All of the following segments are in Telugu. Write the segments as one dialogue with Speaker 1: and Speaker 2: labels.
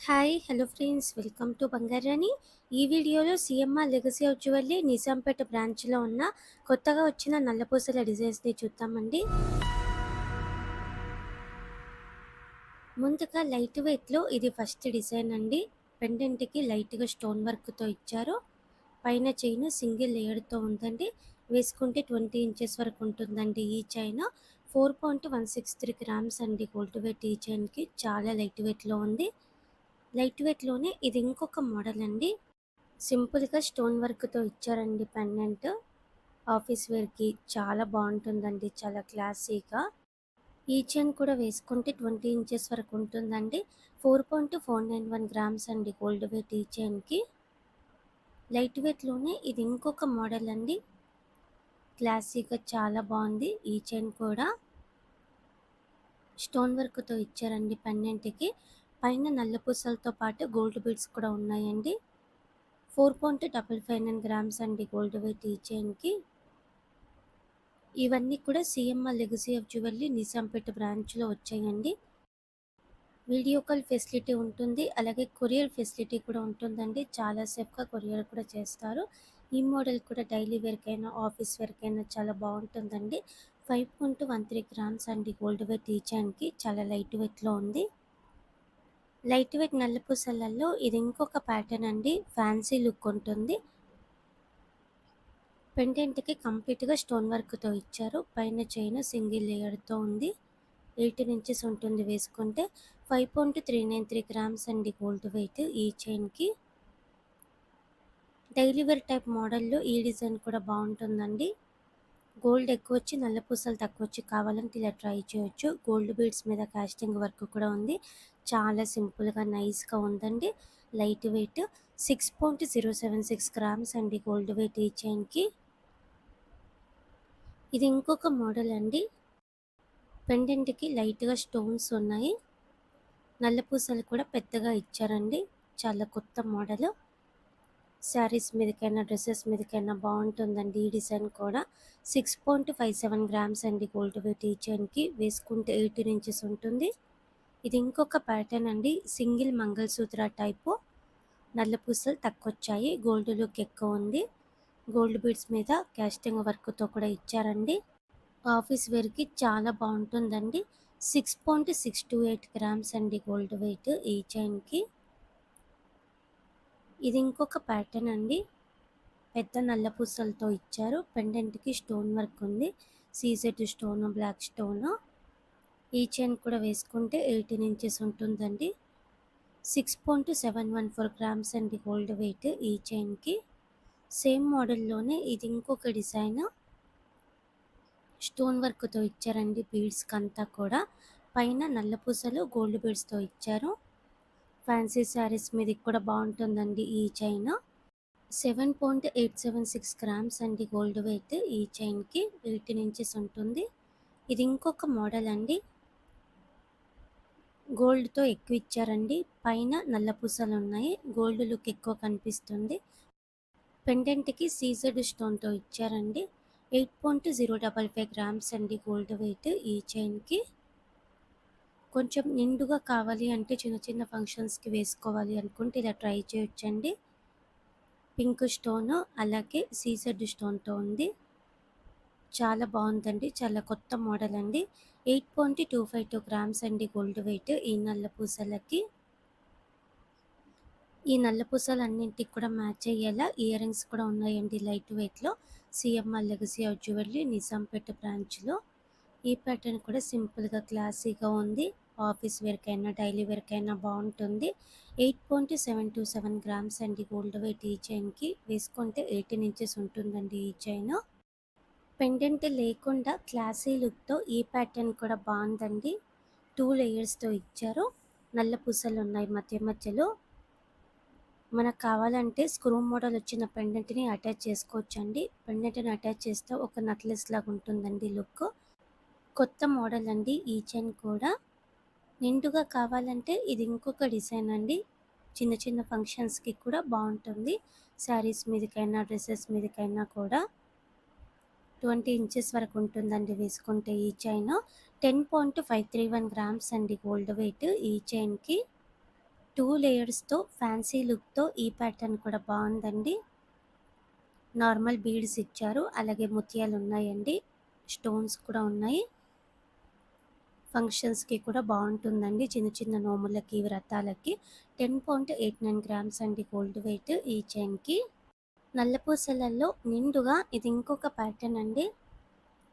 Speaker 1: Hi hello friends, welcome to Bangarani. ఈ వీడియోలో CMR legacy of jewellery Nizampet బ్రాంచ్లో ఉన్న కొత్తగా వచ్చిన నల్లపూసల డిజైన్స్ని చూద్దామండి. ముందుగా లైట్ వెయిట్లో ఇది ఫస్ట్ డిజైన్ అండి. పెండెంట్కి లైట్గా స్టోన్ వర్క్తో ఇచ్చారు. పైన చైన్ సింగిల్ లేయర్తో ఉందండి. వేసుకుంటే 20 ఇంచెస్ వరకు ఉంటుందండి. ఈ చైన్ 4.163 గ్రామ్స్ అండి. గోల్డ్ వెయిట్ ఈ చైన్కి చాలా లైట్ వెయిట్లో ఉంది. లైట్ వెయిట్లోనే ఇది ఇంకొక మోడల్ అండి. సింపుల్‌గా స్టోన్ వర్క్‌తో ఇచ్చారండి పెండెంట్. ఆఫీస్ వేర్‌కి చాలా బావుంటుందండి. చాలా క్లాసీగా. ఈ చైన్ కూడా వేసుకుంటే 20 ఇంచెస్ వరకు ఉంటుందండి. 4.491 గ్రామ్స్ అండి గోల్డ్ వెయిట్ ఈ చైన్‌కి. లైట్ వెయిట్‌లోనే ఇది ఇంకొక మోడల్ అండి. క్లాసీగా చాలా బావుంది. ఈ చైన్ కూడా స్టోన్ వర్క్‌తో ఇచ్చారండి పెండెంట్‌కి. పైన నల్ల పూసలతో పాటు గోల్డ్ బీడ్స్ కూడా ఉన్నాయండి. 4.559 గ్రామ్స్ అండి గోల్డ్ వెయిట్ ఈ చైన్‌కి. ఇవన్నీ కూడా CMR legacy of jewellery Nizampet బ్రాంచ్‌లో వచ్చాయండి. వీడియో కాల్ ఫెసిలిటీ ఉంటుంది. అలాగే కొరియర్ ఫెసిలిటీ కూడా ఉంటుందండి. చాలా సేఫ్‌గా కొరియర్ కూడా చేస్తారు. ఈ మోడల్ కూడా డైలీ వేర్‌కైనా, ఆఫీస్ వేర్‌కైనా చాలా బావుంటుందండి. 5.13 గ్రామ్స్ అండి గోల్డ్ వెయిట్ ఈ చైన్‌కి. చాలా లైట్ వెయిట్‌లో ఉంది. లైట్ వెయిట్ నల్ల పూసలలో ఇది ఇంకొక ప్యాటర్న్ అండి. ఫ్యాన్సీ లుక్ ఉంటుంది. పెండెంట్‌కి కంప్లీట్‌గా స్టోన్ వర్క్‌తో ఇచ్చారు. పైన చైన్ సింగిల్ లేయర్‌తో ఉంది. 18 ఇంచెస్ ఉంటుంది వేసుకుంటే. 5.393 గ్రామ్స్ అండి గోల్డ్ వెయిట్ ఈ చైన్‌కి. డైలీ వేర్ టైప్ మోడల్‌లో ఈ డిజైన్ కూడా బావుంటుందండి. గోల్డ్ ఎక్కువొచ్చి, నల్ల పూసలు తక్కువొచ్చి కావాలంటే ఇలా ట్రై చేయొచ్చు. గోల్డ్ బీడ్స్ మీద కాస్టింగ్ వర్క్ కూడా ఉంది. చాలా సింపుల్‌గా, నైస్‌గా ఉందండి. లైట్ వెయిట్ 6.076 గ్రామ్స్ అండి గోల్డ్ వెయిట్ ఈ చైన్‌కి. ఇది ఇంకొక మోడల్ అండి. పెండెంట్‌కి లైట్‌గా స్టోన్స్ ఉన్నాయి. నల్ల పూసలు కూడా పెద్దగా ఇచ్చారండి. చాలా కొత్త మోడలు. శారీస్ మీదకైనా, డ్రెసెస్ మీదకైనా బావుంటుందండి ఈ డిజైన్ కూడా. 6.57 గ్రామ్స్ అండి గోల్డ్ వెయిట్ ఈ చైన్‌కి. వేసుకుంటే 18 ఇంచెస్ ఉంటుంది. ఇది ఇంకొక ప్యాటర్న్ అండి. Single mangalsutra type. నల్ల పూసలు తక్కువొచ్చాయి. గోల్డ్ లుక్ ఎక్కువ ఉంది. గోల్డ్ బీడ్స్ మీద కాస్టింగ్ వర్క్‌తో కూడా ఇచ్చారండి. ఆఫీస్ వేర్‌కి చాలా బావుంటుందండి. 6.628 గ్రామ్స్ అండి గోల్డ్ వెయిట్ ఈ చైన్‌కి. ఇది ఇంకొక ప్యాటర్న్ అండి. పెద్ద నల్ల పూసలతో ఇచ్చారు. పెండెంట్‌కి స్టోన్ వర్క్ ఉంది. CZ stone, black stone. ఈ చైన్ కూడా వేసుకుంటే 18 ఇంచెస్ ఉంటుందండి. 6.714 గ్రామ్స్ అండి గోల్డ్ వెయిట్ ఈ చైన్‌కి. సేమ్ మోడల్‌లోనే ఇది ఇంకొక డిజైను. స్టోన్ వర్క్‌తో ఇచ్చారండి బీడ్స్‌కంతా కూడా. పైన నల్ల పూసలు గోల్డ్ బీడ్స్‌తో ఇచ్చారు. ఫ్యాన్సీ శారీస్ మీదకి కూడా బావుంటుందండి ఈ చైను. 7.876 గ్రామ్స్ అండి గోల్డ్ వెయిట్ ఈ చైన్‌కి. 18 ఇంచెస్ ఉంటుంది. ఇది ఇంకొక మోడల్ అండి. గోల్డ్‌తో ఎక్కువ ఇచ్చారండి. పైన నల్ల పూసలున్నాయి. గోల్డ్ లుక్ ఎక్కువ కనిపిస్తుంది. పెండెంట్‌కి సీజెడ్ స్టోన్‌తో ఇచ్చారండి. 8.055 గ్రామ్స్ అండి గోల్డ్ వెయిట్ ఈ చైన్‌కి. కొంచెం నిండుగా కావాలి అంటే చిన్న చిన్న ఫంక్షన్స్‌కి వేసుకోవాలి అనుకుంటే ఇలా ట్రై చేయొచ్చండి. పింక్ స్టోను అలాగే సీజెడ్ స్టోన్‌తో ఉంది. చాలా బావుందండి. చాలా కొత్త మోడల్ అండి. 8.252 గ్రామ్స్ అండి గోల్డ్ వెయిట్ ఈ నల్ల పూసలకి. ఈ నల్ల పూసలన్నింటికి కూడా మ్యాచ్ అయ్యేలా ఇయర్ రింగ్స్ కూడా ఉన్నాయండి లైట్ వెయిట్‌లో. CMR legacy of jewellery Nizampet బ్రాంచ్‌లో. ఈ ప్యాటర్న్ కూడా సింపుల్‌గా, క్లాసీగా ఉంది. ఆఫీస్ వేర్‌కైనా, డైలీ వేర్‌కైనా బావుంటుంది. 8.727 గ్రామ్స్ అండి గోల్డ్ వెయిట్ ఈ చైన్‌కి. వేసుకుంటే 18 ఇంచెస్ ఉంటుందండి ఈ చైను. పెండెంట్ లేకుండా క్లాసీ లుక్‌తో ఈ ప్యాటర్న్ కూడా బావుందండి. 2 లేయర్స్‌తో ఇచ్చారు. నల్ల పూసలున్నాయి మధ్య మధ్యలో. మనకు కావాలంటే స్క్రూ మోడల్ వచ్చిన పెండెంట్‌ని అటాచ్ చేసుకోవచ్చండి. పెండెంట్‌ని అటాచ్ చేస్తే ఒక నెక్లెస్ లాగా ఉంటుందండి లుక్. కొత్త మోడల్ అండి ఈ చైన్ కూడా. నిండుగా కావాలంటే ఇది ఇంకొక డిజైన్ అండి. చిన్న చిన్న ఫంక్షన్స్‌కి కూడా బావుంటుంది. శారీస్ మీదకైనా, డ్రెసెస్ మీదకైనా కూడా. 20 ఇంచెస్ వరకు ఉంటుందండి వేసుకుంటే ఈ చైను. 10.531 గ్రామ్స్ అండి గోల్డ్ వెయిట్ ఈ చైన్‌కి. 2 లేయర్స్‌తో ఫ్యాన్సీ లుక్‌తో ఈ ప్యాటర్న్ కూడా బావుందండి. నార్మల్ బీడ్స్ ఇచ్చారు. అలాగే ముత్యాలున్నాయండి. స్టోన్స్ కూడా ఉన్నాయి. ఫంక్షన్స్‌కి కూడా బావుంటుందండి. చిన్న చిన్న నోములకి, వ్రతాలకి. 10.89 గ్రామ్స్ అండి గోల్డ్ వెయిట్ ఈ చైన్‌కి. నల్ల పూసలలో నిండుగా ఇది ఇంకొక ప్యాటర్న్ అండి.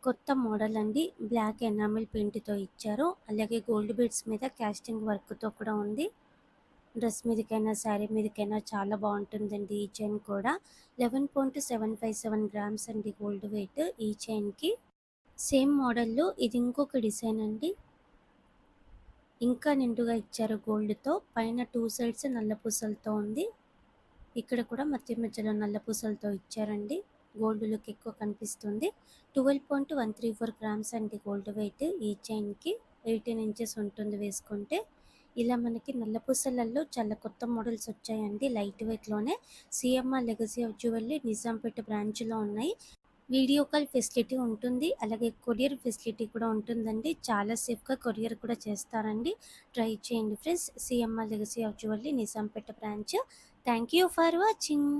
Speaker 1: కొత్త మోడల్ అండి. బ్లాక్ ఎనామిల్ పెయింట్‌తో ఇచ్చారు. అలాగే గోల్డ్ బీడ్స్ మీద కాస్టింగ్ వర్క్‌తో కూడా ఉంది. డ్రెస్ మీదకైనా, శారీ మీదకైనా చాలా బావుంటుందండి ఈ చైన్ కూడా. 11.757 గ్రామ్స్ అండి గోల్డ్ వెయిట్ ఈ చైన్‌కి. సేమ్ మోడల్‌లో ఇది ఇంకొక డిజైన్ అండి. ఇంకా నిండుగా ఇచ్చారు గోల్డ్‌తో. పైన 2 సైడ్స్ నల్ల పూసలతో ఉంది. ఇక్కడ కూడా మధ్య మధ్యలో నల్ల పూసలతో ఇచ్చారండి. గోల్డ్ లుక్ ఎక్కువ కనిపిస్తుంది. 12.134 గ్రామ్స్ అండి గోల్డ్ వెయిట్ ఈ చైన్‌కి. 18 ఇంచెస్ ఉంటుంది వేసుకుంటే. ఇలా మనకి నల్ల పూసలలో చాలా కొత్త మోడల్స్ వచ్చాయండి. లైట్ వెయిట్‌లోనే. CMR legacy of jewellery Nizampet బ్రాంచ్‌లో ఉన్నాయి. వీడియో కాల్ ఫెసిలిటీ ఉంటుంది. అలాగే కొరియర్ ఫెసిలిటీ కూడా ఉంటుందండి. చాలా సేఫ్‌గా కొరియర్ కూడా చేస్తారండి. ట్రై చేయండి friends. CMR legacy of jewellery Nizampet branch. Thank you for watching.